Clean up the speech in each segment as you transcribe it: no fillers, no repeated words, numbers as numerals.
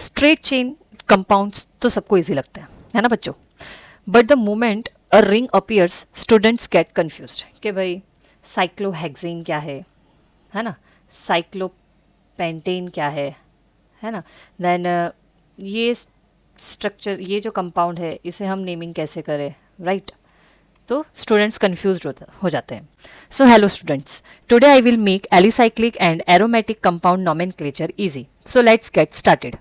Straight chain compounds तो सबको easy लगता है ना बच्चों, but the moment a ring appears students gate confused कि भाई साइक्लोहेक्सेन क्या है ना, साइक्लोपेंटेन क्या है ना, देन ये स्ट्रक्चर, ये जो कंपाउंड है इसे हम नेमिंग कैसे करें, राइट तो स्टूडेंट्स कन्फ्यूज हो जाते हैं. So hello students, today I will make alicyclic and aromatic compound nomenclature easy. So let's get started.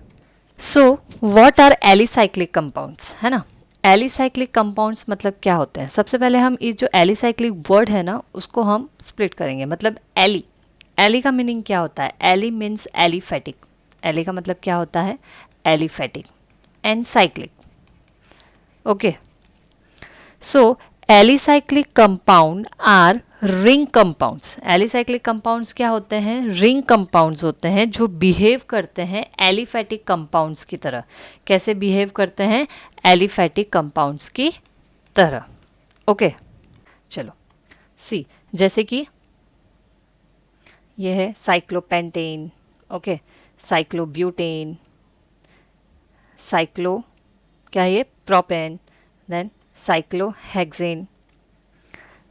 So what are alicyclic compounds, है ना. एलिसाइक्लिक कंपाउंड्स मतलब क्या होते हैं. सबसे पहले हम इस जो एलिसाइक्लिक वर्ड है ना उसको हम स्प्लिट करेंगे. मतलब एली का मीनिंग क्या होता है. Eli means aliphatic. एली का मतलब क्या होता है, aliphatic and cyclic. Okay, so alicyclic compound R ring compounds. Alicyclic compounds क्या होते हैं, रिंग कंपाउंड्स होते हैं जो बिहेव करते हैं एलिफेटिक कंपाउंड्स की तरह. कैसे बिहेव करते हैं, एलिफेटिक कंपाउंड्स की तरह. ओके चलो सी, जैसे कि ये है साइक्लोपेंटेन, ओके, साइक्लोब्यूटेन, साइक्लो क्या है ये, propane, then cyclohexane.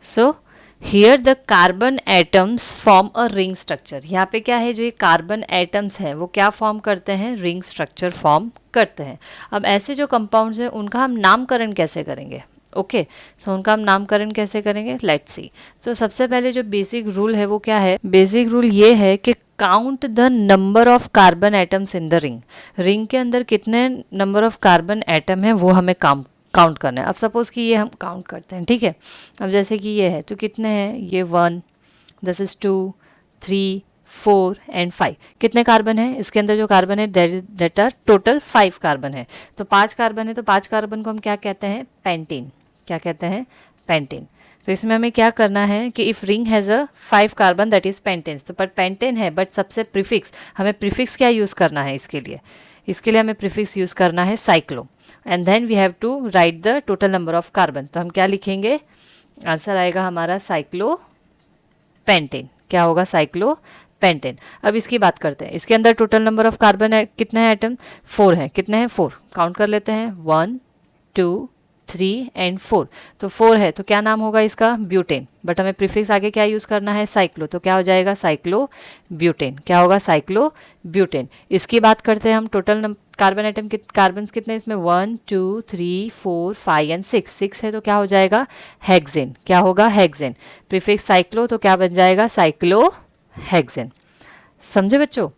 So here the carbon atoms form a ring structure. यहाँ पे क्या है, जो ये कार्बन एटम्स हैं वो क्या फॉर्म करते हैं, रिंग स्ट्रक्चर फॉर्म करते हैं. अब ऐसे जो कंपाउंड्स हैं उनका हम नामकरण कैसे करेंगे. ओके सो उनका हम नामकरण कैसे करेंगे, लेट्स सी. सो सबसे पहले जो बेसिक रूल है वो क्या है, बेसिक रूल ये है कि count the number of carbon atoms in the ring. Ring के अंदर कितने नंबर ऑफ कार्बन एटम है वो हमें काउंट करना है. अब सपोज़ कि ये हम काउंट करते हैं, ठीक है. अब जैसे कि ये है तो कितने हैं, ये 1, दिस इज़ 2, 3, 4 एंड 5. कितने कार्बन है इसके अंदर, जो कार्बन है दैट आर टोटल 5 कार्बन है. तो 5 कार्बन है तो 5 कार्बन को हम क्या कहते हैं, पेंटेन. क्या कहते हैं, पेंटेन. तो इसमें हमें क्या करना है कि if ring has a 5 carbon that is pentane. तो पर पेंटेन है बट सबसे प्रीफिक्स, हमें प्रीफिक्स क्या यूज़ करना है इसके लिए हमें प्रीफिक्स यूज़ करना है cyclo. And then we have to write the total number of carbon. तो हम क्या लिखेंगे, आंसर आएगा हमारा साइक्लो पेंटेन. क्या होगा, साइक्लो पेंटेन. अब इसकी बात करते हैं. इसके अंदर टोटल नंबर ऑफ कार्बन कितने हैं, एटम 4 हैं. कितने हैं, 4. काउंट कर लेते हैं, 1, 2, 3 एंड 4. तो 4 है तो क्या नाम होगा इसका, ब्यूटेन. बट हमें प्रीफिक्स आगे क्या यूज़ करना है, साइक्लो. तो क्या हो जाएगा, साइक्लो ब्यूटेन. क्या होगा, साइक्लो ब्यूटेन. इसकी बात करते हैं हम. टोटल कार्बन एटम कार्बन कितने इसमें, 1, 2, 3, 4, 5 एंड 6 है. तो क्या हो जाएगा, हेक्सेन. क्या होगा, हेक्सेन. प्रीफिक्स साइक्लो तो क्या बन जाएगा, साइक्लो हेक्सेन. समझे बच्चों.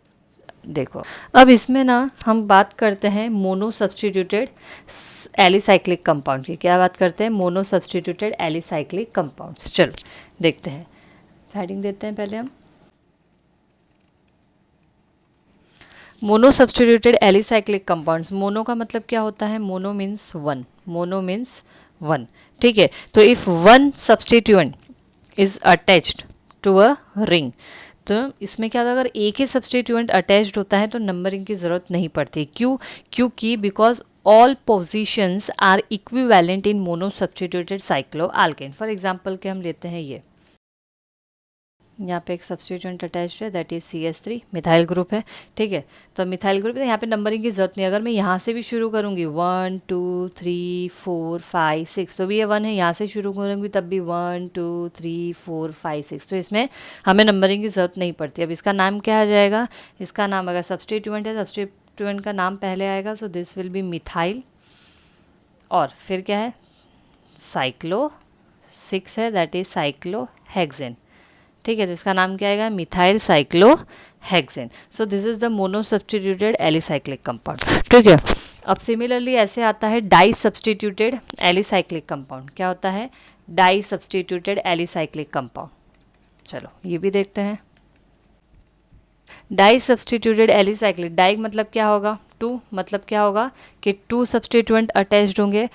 देखो अब इसमें ना हम बात करते हैं मोनो सब्सटीट्यूटेड एलिसाइक्लिक कंपाउंड की. क्या बात करते हैं, मोनो सब्सटीट्यूटेड एलिसाइक्लिक कंपाउंड्स. चलो देखते हैं, हेडिंग देते हैं पहले हम. Mono substituted alicyclic compounds. Mono का मतलब क्या होता है, mono means one. Mono means one, ठीक है. तो if one substituent is attached to a ring, तो इसमें क्या होता है, अगर एक ही सब्सटीट्यूएंट अटैच्ड होता है तो नंबरिंग की ज़रूरत नहीं पड़ती. क्यों, क्योंकि because all positions are equivalent in mono substituted cycloalkane. For example के हम लेते हैं ये, यहाँ पे एक सब्सटीट्यूएंट अटैच्ड है that is CH3, methyl group है, ठीक है. तो मिथाइल ग्रुप, यहाँ पे नंबरिंग की जरूरत नहीं. अगर मैं यहाँ से भी शुरू करूँगी 1, 2, 3, 4, 5, 6, तो भी ये 1 है. यहाँ से शुरू करूँगी तब भी 1, 2, 3, 4, 5, 6. तो इसमें हमें नंबरिंग की ज़रूरत नहीं पड़ती. अब इसका नाम क्या आ जाएगा, इसका नाम अगर सब्सटीट्यूएंट है, सब्सटीट्यूएंट का नाम पहले आएगा. So this will be methyl, और फिर क्या है, साइक्लो 6 है दैट इज साइक्लो हेक्सेन, ठीक है. तो इसका नाम क्या आएगा, methyl cyclo hexane. So this is the mono substituted alicyclic compound, ठीक है. अब सिमिलरली ऐसे आता है डाई सब्सटीट्यूटेड एलिसाइक्लिक कंपाउंड. क्या होता है, डाई सब्सटीट्यूटेड एलिसाइक्लिक कंपाउंड. चलो ये भी देखते हैं. डाई सब्सटीट्यूटेड एलिसाइक्लिक, डाई मतलब क्या होगा, 2, मतलब क्या होगा कि 2 सब्सटीट्यूएंट अटैच्ड होंगे.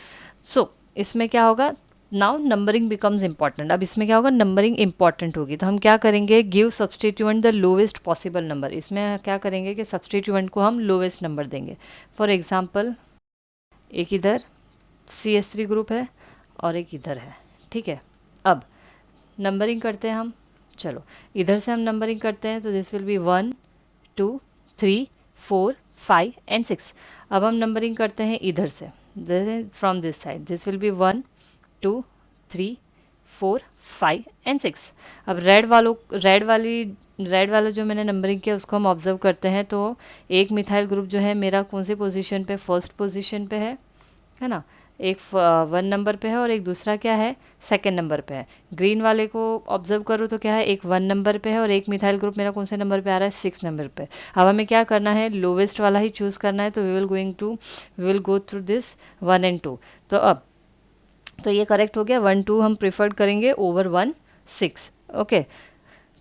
सो इसमें क्या होगा, नाउ नंबरिंग बिकम्स इंपॉर्टेंट. अब इसमें क्या होगा, नंबरिंग इंपॉर्टेंट होगी. तो हम क्या करेंगे, give substituent the lowest possible number. इसमें क्या करेंगे कि सब्सटीट्यूएंट को हम लोवेस्ट नंबर देंगे. फॉर एग्जांपल एक इधर CH3 ग्रुप है और एक इधर है, ठीक है. अब नंबरिंग करते हैं हम. चलो इधर से हम नंबरिंग करते हैं. तो दिस विल बी 1, 2, 3, 4, 5 एंड 6। अब हम नंबरिंग करते हैं इधर से, from this side, this will be 1 2 3 4 5 and 6। अब रेड वाला जो मैंने नंबरिंग किया उसको हम ऑब्जर्व करते हैं, तो एक मिथाइल ग्रुप जो है मेरा कौन सी पोजीशन पे, फर्स्ट पोजीशन पे है ना, एक 1 नंबर पे है और एक दूसरा क्या है, सेकंड नंबर पे है। ग्रीन वाले को ऑब्जर्व करो तो क्या है, एक 1 नंबर पे है और एक मिथाइल ग्रुप मेरा कौन से नंबर पे आ रहा है, 6 नंबर पे। अब हमें क्या करना है, लोवेस्ट वाला ही चूज़ करना है, तो we will go through this 1 and 2। तो अब तो ये करेक्ट हो गया, 1 2 हम प्रिफर्ड करेंगे ओवर 1 6। ओके,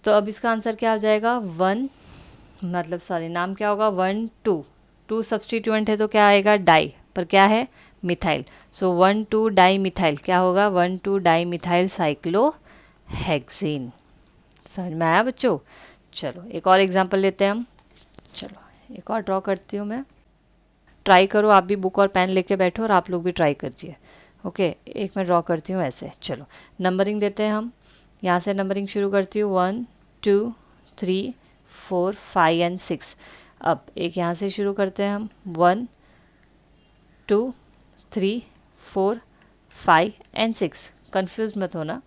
तो अब इसका आंसर क्या हो जाएगा, 1 मतलब सॉरी नाम क्या होगा, 1 2 2 सब्सटीट्यूएंट है तो क्या आएगा, डाई, पर क्या है, मिथाइल। सो 1 2 डाई मिथाइल क्या होगा, 1 2 डाई मिथाइल साइक्लोहेक्सेन। समझ में आया बच्चों? चलो एक और एग्जांपल लेते हैं हम। चलो एक और ड्रॉ करती हूँ मैं, ट्राई करो आप भी, बुक और पेन लेके बैठो और आप लोग भी ट्राई कीजिए। ओके, एक मैं ड्रॉ करती हूँ ऐसे। चलो नंबरिंग देते हैं हम, यहाँ से नंबरिंग शुरू करती हूँ, 1 2 3 4 5 एंड 6। अब एक यहाँ से शुरू करते हैं हम, 1 2 3 4 5 एंड 6। कंफ्यूज मत होना,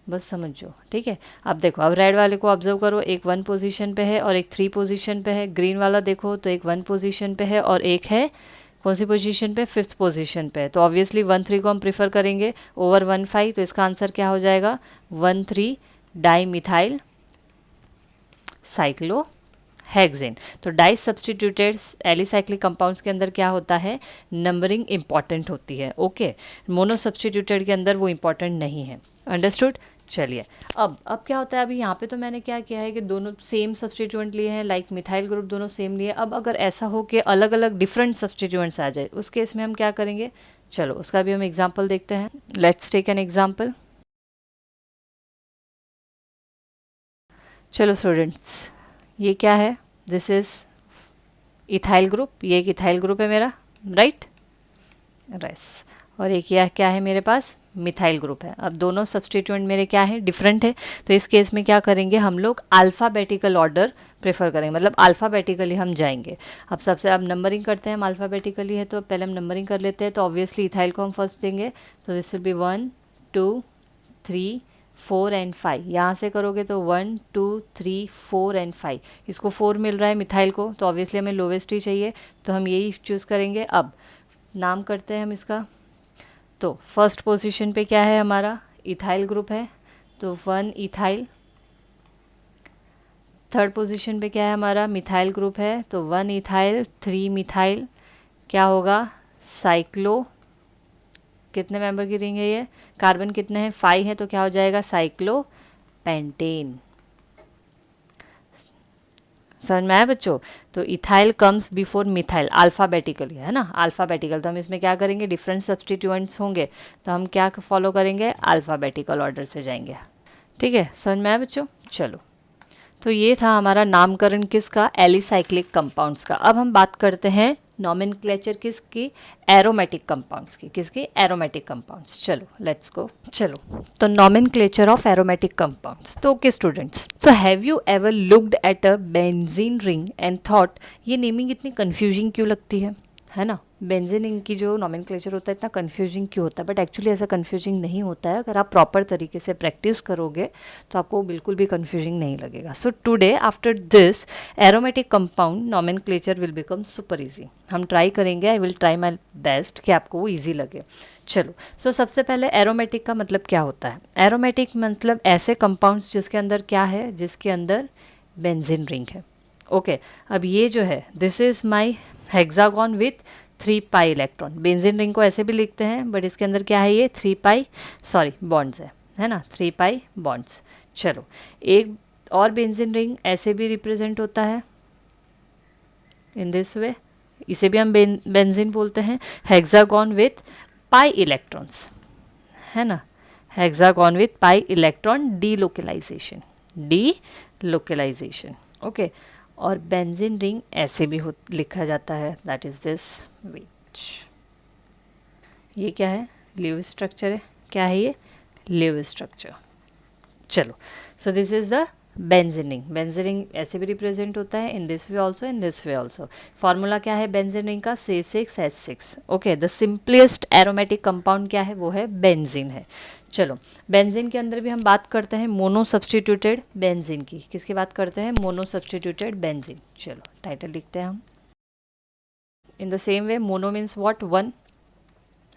बस समझो, ठीक है। अब देखो, अब रेड वाले को ऑब्जर्व करो, एक 1 पोजीशन पे है और एक 3 पोजीशन पे है। ग्रीन वाला देखो तो एक 1 पोजीशन पे है और एक है कौन सी पोजीशन पे, 5th पोजीशन पे। तो ऑब्वियसली 1 3 को हम प्रीफर करेंगे ओवर 1 5। तो इसका आंसर क्या हो जाएगा, 1 3 डाई मिथाइल साइक्लो हेक्सेन। तो डाई सब्सटीट्यूटेड एलिसाइक्लिक कंपाउंड्स के अंदर क्या होता है, नंबरिंग इंपॉर्टेंट होती है। ओके, मोनो सब्सटीट्यूटेड के अंदर वो इंपॉर्टेंट नहीं है। अंडरस्टूड? चलिए अब क्या होता है, अभी यहाँ पे तो मैंने क्या किया है कि दोनों सेम सब्सटीट्यूएंट लिए हैं, लाइक मिथाइल ग्रुप दोनों सेम लिए। अब अगर ऐसा हो कि अलग अलग डिफरेंट सब्सटीट्यूएंट्स आ जाए, उस केस में हम क्या करेंगे, चलो उसका भी हम एग्जाम्पल देखते हैं। Let's take an example. चलो स्टूडेंट्स, ये क्या है, दिस इज़ इथाइल ग्रुप, ये एक इथाइल ग्रुप है मेरा, राइट राइस। और एक यह क्या है मेरे पास, मिथाइल ग्रुप है। अब दोनों सब्सटीट्यूएंट मेरे क्या है, डिफरेंट है। तो इस केस में क्या करेंगे हम लोग, अल्फ़ाबेटिकल ऑर्डर प्रेफर करेंगे, मतलब अल्फ़ाबेटिकली हम जाएंगे। अब नंबरिंग करते हैं हम, अल्फ़ाबेटिकली है तो पहले हम नंबरिंग कर लेते हैं। तो ऑब्वियसली इथाइल को हम फर्स्ट देंगे, तो दिस विल बी 1 2 3 4 एंड 5। यहाँ से करोगे तो 1 2 3 4 एंड 5। इसको 4 मिल रहा है मिथाइल को, तो ऑब्वियसली हमें लोवेस्ट ही चाहिए, तो हम यही चूज़ करेंगे। अब नाम करते हैं हम इसका। तो फर्स्ट पोजीशन पे क्या है हमारा, इथाइल ग्रुप है, तो 1 इथाइल। थर्ड पोजीशन पे क्या है हमारा, मिथाइल ग्रुप है, तो 1 इथाइल 3 मिथाइल। क्या होगा, साइक्लो, कितने मेंबर की रिंग है ये, कार्बन कितने हैं, 5 है, तो क्या हो जाएगा, साइक्लो पेंटेन। समझ में आया बच्चों? तो ethyl comes before methyl alphabetically, है ना, अल्फ़ाबेटिकल। तो हम इसमें क्या करेंगे, डिफरेंट सब्सटीट्यूएंट्स होंगे तो हम क्या फॉलो करेंगे, अल्फ़ाबेटिकल ऑर्डर से जाएंगे। ठीक है, समझ में आया बच्चों? चलो, तो ये था हमारा नामकरण किसका, एलिसाइक्लिक कंपाउंड्स का। अब हम बात करते हैं नॉमेनक्लेचर किसकी, एरोमेटिक कंपाउंड्स की। किसकी, एरोमेटिक कंपाउंड्स। चलो लेट्स गो। चलो, तो नॉमेनक्लेचर ऑफ एरोमेटिक कंपाउंड्स। तो okay students, so have you ever looked at a benzene ring and thought ये नेमिंग इतनी कंफ्यूजिंग क्यों लगती है ना। बेंजीन रिंग की जो नॉमेनक्लेचर होता है इतना कंफ्यूजिंग क्यों होता है, बट एक्चुअली ऐसा कंफ्यूजिंग नहीं होता है। अगर आप प्रॉपर तरीके से प्रैक्टिस करोगे तो आपको बिल्कुल भी कंफ्यूजिंग नहीं लगेगा। So today after this aromatic compound nomenclature will become super easy. हम ट्राई करेंगे, I will try my best कि आपको वो ईजी लगे। चलो, सो सबसे पहले एरोमेटिक का मतलब क्या होता है। एरोमेटिक मतलब ऐसे कंपाउंड्स जिसके अंदर क्या है, जिसके अंदर बेंजीन रिंग है। ओके, अब ये जो है this is my hexagon with 3 pi electron. Benzene ring को ऐसे भी लिखते हैं, बट इसके अंदर क्या है, ये 3 पाई बॉन्ड्स है ना, 3 पाई बॉन्ड्स। चलो, एक और बेंजीन रिंग ऐसे भी रिप्रेजेंट होता है इन दिस वे, इसे भी हम बेंजीन बोलते हैं, हेक्सागोन विथ पाई इलेक्ट्रॉन्स, है ना, hexagon with pi electron delocalisation. Okay, और बेंजीन रिंग ऐसे भी लिखा जाता है, दैट इज दिस विच। ये क्या है, लीविस स्ट्रक्चर है। क्या है ये, लीविस स्ट्रक्चर। चलो, सो this is the benzene ring. Benzene ring ऐसे भी रिप्रेजेंट होता है in this way also, in this way also. Formula क्या है बेंजीन रिंग का? C6H6। Okay, the simplest aromatic compound क्या है? वो है बेंजीन है। चलो, बेंजीन के अंदर भी हम बात करते हैं मोनो सब्सटीट्यूटेड बेंजीन की। किसकी बात करते हैं? Mono substituted benzene. चलो टाइटल लिखते हैं हम। In the same way mono means what? One,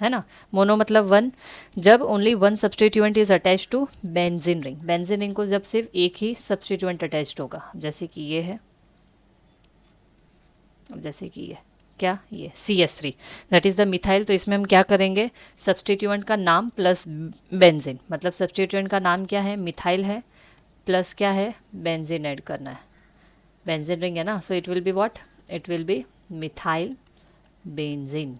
है ना। मोनो मतलब वन। जब only one substituent is attach to benzene ring. Benzene ring को जब सिर्फ एक ही सब्सटीट्यूएंट अटैच्ड होगा, जैसे कि ये है, जैसे कि ये क्या, ये CS3 that is the methyl. तो इसमें हम क्या करेंगे? सब्सटीट्यूएंट का नाम प्लस बेंजीन, मतलब सब्सटीट्यूएंट का नाम क्या है? मिथाइल है, प्लस क्या है? बेंजीन ऐड करना है। बेंजीन रिंग है ना, so it will be what? It will be methyl benzene.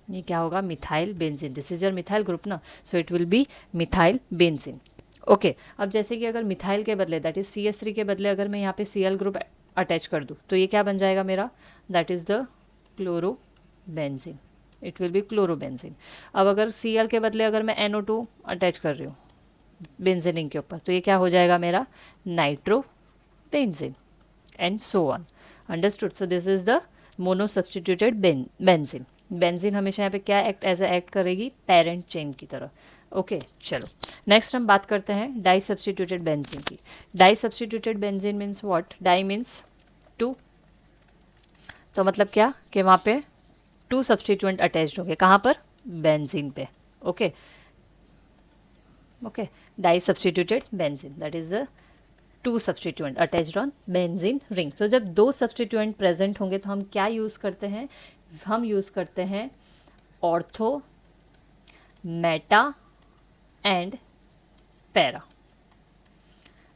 ये क्या होगा? Methyl benzene. This is your methyl group ना, so it will be methyl benzene. Okay, अब जैसे कि अगर मिथाइल के बदले दैट इज CS3 के बदले अगर मैं यहाँ पे Cl ग्रुप अटैच कर दूँ तो ये क्या बन जाएगा मेरा? That is the chloro benzene. It will B chloro benzene. अब अगर Cl के बदले अगर मैं NO2 अटैच कर रही हूँ बेंजीन रिंग के ऊपर तो ये क्या हो जाएगा मेरा? Nitro benzene and so on. Understood? So this is the mono substituted benzene. Benzene हमेशा यहाँ पे क्या एक्ट करेगी? पेरेंट चेन की तरह। ओके, चलो नेक्स्ट हम बात करते हैं डाई सब्सटीट्यूटेड बेंजीन की। Di substituted benzene means what? Di means two. तो मतलब क्या कि वहाँ पे टू सब्सटीट्यूएंट अटैच्ड होंगे। कहाँ पर? बेंजीन पे। Okay okay, di substituted benzene that is the two substituent attached on benzene ring. So जब दो सब्सटीट्यूएंट प्रेजेंट होंगे तो हम क्या यूज़ करते हैं? हम यूज़ करते हैं ऑर्थो, मेटा एंड पैरा।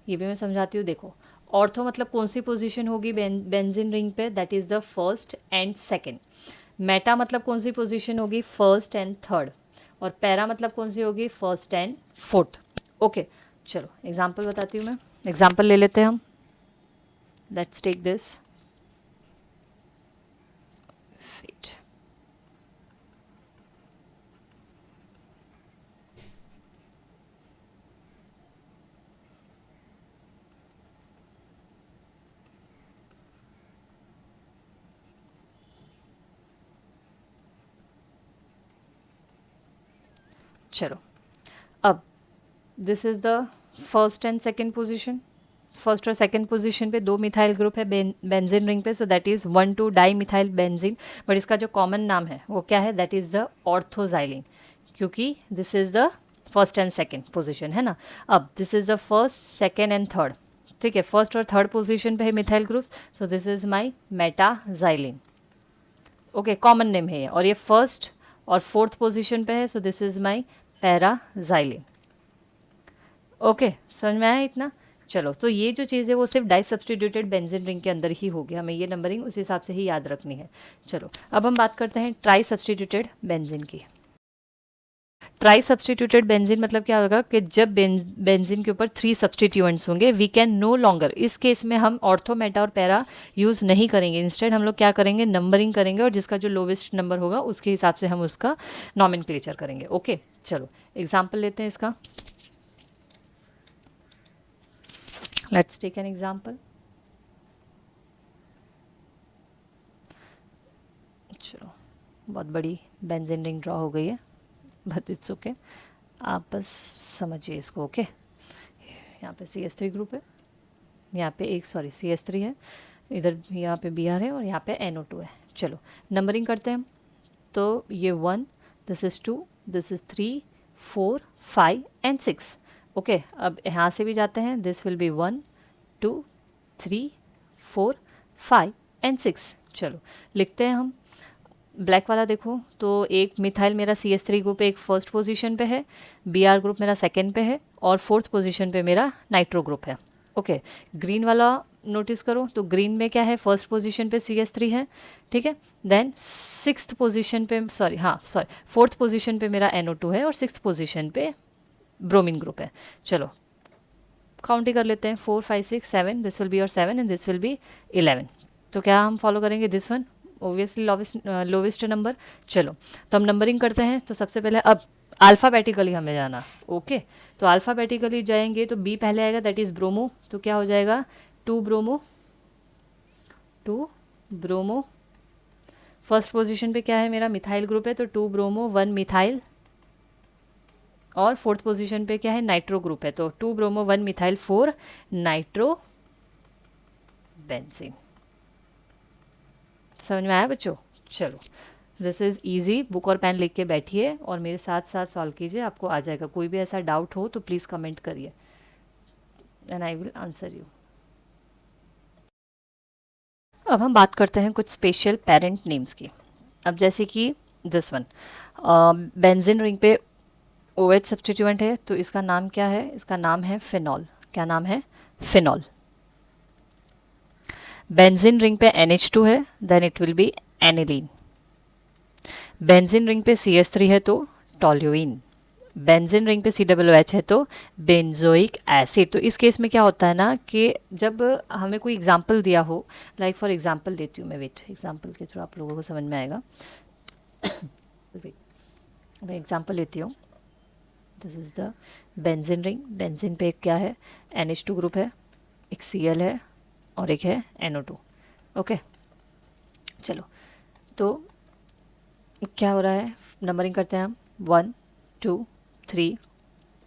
ये भी मैं समझाती हूँ, देखो। ऑर्थो मतलब कौन सी पोजीशन होगी बेंजीन रिंग पे? That is the first and second. Meta मतलब कौन सी पोजीशन होगी? First and third. और पैरा मतलब कौन सी होगी? First and fourth. ओके, चलो एग्जाम्पल बताती हूँ मैं। एग्जाम्पल ले लेते हैं हम। Let's take this fit. चलो, अब this is the first and second position. First और सेकेंड पोजीशन पे दो मिथाइल ग्रुप है बेंजीन रिंग पे, so that is 1,2 di methyl benzene. But इसका जो कॉमन नाम है वो क्या है? दैट इज द ऑर्थोजाइलिन, क्योंकि this is the first and second position, है ना। अब this is the first, second and third, ठीक है। फर्स्ट और थर्ड पोजीशन पे है methyl groups, so this is my metaxylene. Okay, common name है ये। और ये फर्स्ट और फोर्थ पोजीशन पे है, सो दिस इज माई पैराजाइलिन। ओके, समझ में आया इतना? चलो, तो ये जो चीज़ है वो सिर्फ डाई सब्सटीट्यूटेड बेंजीन रिंग के अंदर ही होगी, हमें ये नंबरिंग उस हिसाब से ही याद रखनी है। चलो, अब हम बात करते हैं ट्राई सब्सटीट्यूटेड बेंजीन की। ट्राई सब्सटीट्यूटेड बेंजीन मतलब क्या होगा कि जब बेंजीन के ऊपर 3 सब्सटीट्यूएंट्स होंगे, वी कैन नो लॉन्गर, इस केस में हम ऑर्थो, मेटा और पैरा यूज़ नहीं करेंगे। इंस्टेड हम लोग क्या करेंगे? नंबरिंग करेंगे, और जिसका जो लोवेस्ट नंबर होगा उसके हिसाब से हम उसका नॉमेनक्लेचर करेंगे। ओके, चलो एग्जाम्पल लेते हैं इसका। Let's take an example. चलो, बहुत बड़ी बेंजीन रिंग ड्रॉ हो गई है, बट इट्स ओके, आप बस समझिए इसको। ओके, यहाँ पे CS3 ग्रुप है, यहाँ पे एक CS3 है, इधर यहाँ पे Br है और यहाँ पे NO2 है। चलो नंबरिंग करते हैं हम। तो ये 1, this is 2, this is 3, 4, 5 and 6। Okay, अब यहाँ से भी जाते हैं, दिस विल बी 1, 2, 3, 4, 5 एंड 6। चलो लिखते हैं हम। ब्लैक वाला देखो, तो एक मिथाइल मेरा CS3 ग्रुप एक फर्स्ट पोजीशन पे है, Br ग्रुप मेरा सेकंड पे है, और फोर्थ पोजीशन पे मेरा नाइट्रो ग्रुप है। ओके, ग्रीन वाला नोटिस करो, तो ग्रीन में क्या है? फर्स्ट पोजीशन पे CS3 है, ठीक है। देन सिक्स्थ पोजीशन पे फोर्थ पोजीशन पे मेरा NO2 है, और सिक्स्थ पोजीशन पे ब्रोमीन ग्रुप है। चलो काउंट ही कर लेते हैं, 4, 5, 6, 7, this will be your 7 and this will be 11। तो क्या हम फॉलो करेंगे? This one, obviously lowest number. चलो, तो हम नंबरिंग करते हैं। तो सबसे पहले अब अल्फ़ाबेटिकली हमें जाना। ओके, तो अल्फ़ाबेटिकली जाएंगे तो बी पहले आएगा, दैट इज़ ब्रोमो। तो क्या हो जाएगा, 2 ब्रोमो, 2 ब्रोमो। फर्स्ट पोजीशन पे क्या है मेरा, मिथाइल ग्रुप है, तो 2 ब्रोमो 1 मिथाइल। और फोर्थ पोजीशन पे क्या है, नाइट्रो ग्रुप है, तो 2 ब्रोमो 1 मिथाइल 4 नाइट्रो बेंजीन। समझ में आया बच्चों? चलो, दिस इज़ ईजी। बुक और पेन लिख के बैठिए और मेरे साथ साथ सॉल्व कीजिए, आपको आ जाएगा। कोई भी ऐसा डाउट हो तो प्लीज़ कमेंट करिए and I will answer you. अब हम बात करते हैं कुछ स्पेशल पेरेंट नेम्स की। अब जैसे कि दिस वन, बेंजीन रिंग पे OH सब्स्टिट्यूएंट है, तो इसका नाम क्या है, इसका नाम है फिनॉल। क्या नाम है, फिनॉल। बेंजीन रिंग पे NH2 है, then it will be aniline. Benzene ring पे CH3 है तो टोल्यूइन। बेंजीन रिंग पे COOH है तो बेंजोइक एसिड। तो इस केस में क्या होता है ना कि जब हमें कोई एग्जांपल दिया हो, लाइक फॉर एग्जांपल देती हूँ मैं, वेट, एग्जांपल के थ्रू आप लोगों को समझ में आएगा। मैं एग्जांपल लेती हूँ। This is the benzene ring. Benzene पे क्या है, NH2 ग्रुप है, एक Cl है और एक है NO2। ओके, चलो, तो क्या हो रहा है, नंबरिंग करते हैं हम, 1 2 3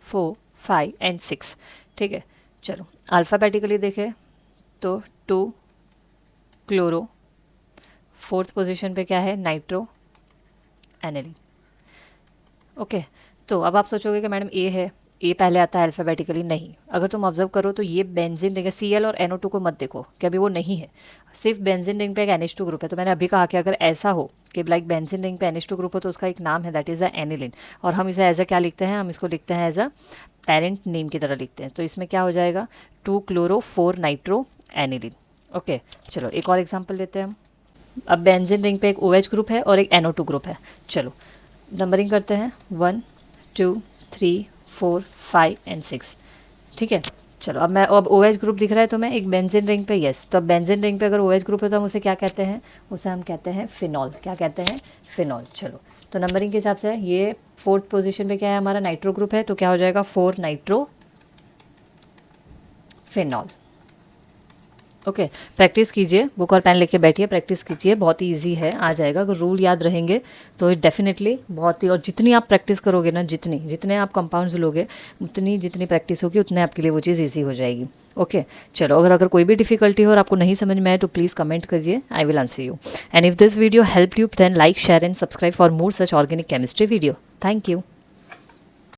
4 5 एंड 6। ठीक है, चलो अल्फ़ाबेटिकली देखें तो 2 क्लोरो, फोर्थ पोजीशन पे क्या है, नाइट्रो एनिलीन। ओके, तो अब आप सोचोगे कि मैडम ए है, ए पहले आता है अल्फ़ाबेटिकली। नहीं, अगर तुम ऑब्जर्व करो तो ये बेंजीन रिंग है, Cl और NO2 को मत देखो कि अभी वो नहीं है, सिर्फ बेंजीन रिंग पे एक NH2 ग्रुप है। तो मैंने अभी कहा कि अगर ऐसा हो कि लाइक बेंजीन रिंग पे NH2 ग्रुप हो तो उसका एक नाम है, दैट इज़ अ एनिलीन। और हम इसे एज अ क्या लिखते हैं, हम इसको लिखते हैं एज अ पेरेंट नेम की तरह लिखते हैं। तो इसमें क्या हो जाएगा, 2 क्लोरो 4 नाइट्रो एनिलीन। ओके, चलो एक और एग्जाम्पल लेते हैं हम। अब बेंजीन रिंग पे एक OH ग्रुप है और एक NO2 ग्रुप है। चलो नंबरिंग करते हैं, 1 2 3 4 5 एंड 6। ठीक है, चलो अब OH ग्रुप दिख रहा है तो मैं एक बेंजीन रिंग पे, यस, तो अब बेंजीन रिंग पे अगर OH ग्रुप है तो हम उसे क्या कहते हैं, उसे हम कहते हैं फिनॉल। क्या कहते हैं, फिनॉल। चलो, तो नंबरिंग के हिसाब से ये फोर्थ पोजीशन पे क्या है हमारा, नाइट्रो ग्रुप है, तो क्या हो जाएगा, 4 नाइट्रो फिनॉल। ओके, प्रैक्टिस कीजिए, बुक और पेन लेके बैठिए, प्रैक्टिस कीजिए, बहुत ही ईजी है, आ जाएगा। अगर रूल याद रहेंगे तो डेफिनेटली बहुत ही, और जितनी आप प्रैक्टिस करोगे ना, जितने आप कंपाउंड्स लोगे, उतनी जितनी प्रैक्टिस होगी उतने आपके लिए वो चीज़ ईजी हो जाएगी। ओके, चलो, अगर कोई भी डिफिकल्टी हो और आपको नहीं समझ में आए तो प्लीज़ कमेंट कीजिए, I will answer you. And if this video help you then like share and subscribe for more such organic chemistry video. Thank you.